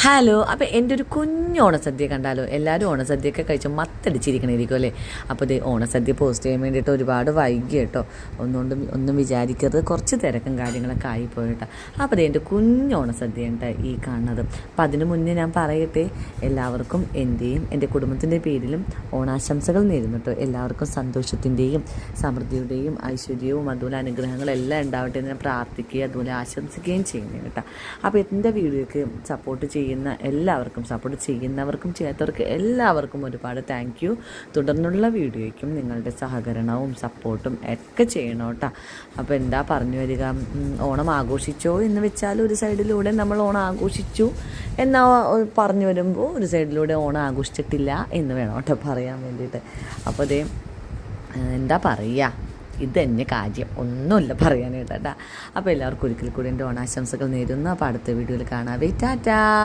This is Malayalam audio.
ഹലോ, അപ്പോൾ എൻ്റെ ഒരു കുഞ്ഞ് ഓണസദ്യ കണ്ടാലോ? എല്ലാവരും ഓണസദ്യയൊക്കെ കഴിച്ച് മത്തടിച്ചിരിക്കണമായിരിക്കും അല്ലേ? അപ്പോൾ ഇത് ഓണസദ്യ പോസ്റ്റ് ചെയ്യാൻ വേണ്ടിയിട്ട് ഒരുപാട് വൈകി കേട്ടോ. ഒന്നും വിചാരിക്കരുത്, കുറച്ച് തിരക്കും കാര്യങ്ങളൊക്കെ ആയിപ്പോയി കേട്ടോ. അപ്പോൾ ഇത് എൻ്റെ കുഞ്ഞ് ഓണസദ്യ ഉണ്ട് ഈ കാണുന്നത്. അപ്പോൾ അതിന് മുന്നേ ഞാൻ പറയട്ടെ, എല്ലാവർക്കും എൻ്റെയും എൻ്റെ കുടുംബത്തിൻ്റെ പേരിലും ഓണാശംസകൾ നേരുന്നു കേട്ടോ. എല്ലാവർക്കും സന്തോഷത്തിൻ്റെയും സമൃദ്ധിയുടെയും ഐശ്വര്യവും അതുപോലെ അനുഗ്രഹങ്ങളെല്ലാം ഉണ്ടാവട്ടെ എന്ന് ഞാൻ പ്രാർത്ഥിക്കുകയും അതുപോലെ ആശംസിക്കുകയും ചെയ്യുന്നു കേട്ടോ. അപ്പോൾ എൻ്റെ വീഡിയോയ്ക്ക് സപ്പോർട്ട് ചെയ്യുന്ന എല്ലാവർക്കും, സപ്പോർട്ട് ചെയ്യുന്നവർക്കും ചെയ്യാത്തവർക്ക് എല്ലാവർക്കും ഒരുപാട് താങ്ക് യു. തുടർന്നുള്ള വീഡിയോയ്ക്കും നിങ്ങളുടെ സഹകരണവും സപ്പോർട്ടും ഒക്കെ ചെയ്യണം കേട്ടോ. അപ്പോൾ എന്താ പറഞ്ഞു വരിക, ഓണം ആഘോഷിച്ചോ എന്ന് വെച്ചാൽ ഒരു സൈഡിലൂടെ നമ്മൾ ഓണം ആഘോഷിച്ചു എന്നാ പറഞ്ഞു വരുമ്പോൾ ഒരു സൈഡിലൂടെ ഓണം ആഘോഷിച്ചിട്ടില്ല എന്ന് വേണം കേട്ടോ പറയാൻ വേണ്ടിയിട്ട്. അപ്പോൾ അതേ എന്താ പറയുക, ഇതന്നെ കാര്യം, ഒന്നുമില്ല പറയാനായിട്ടാ. അപ്പോൾ എല്ലാവർക്കും ഒരിക്കൽ കൂടി എൻ്റെ ഓണാശംസകൾ നേരുന്നു. അപ്പോൾ അടുത്ത വീഡിയോയിൽ കാണാവേ. ടാറ്റാ.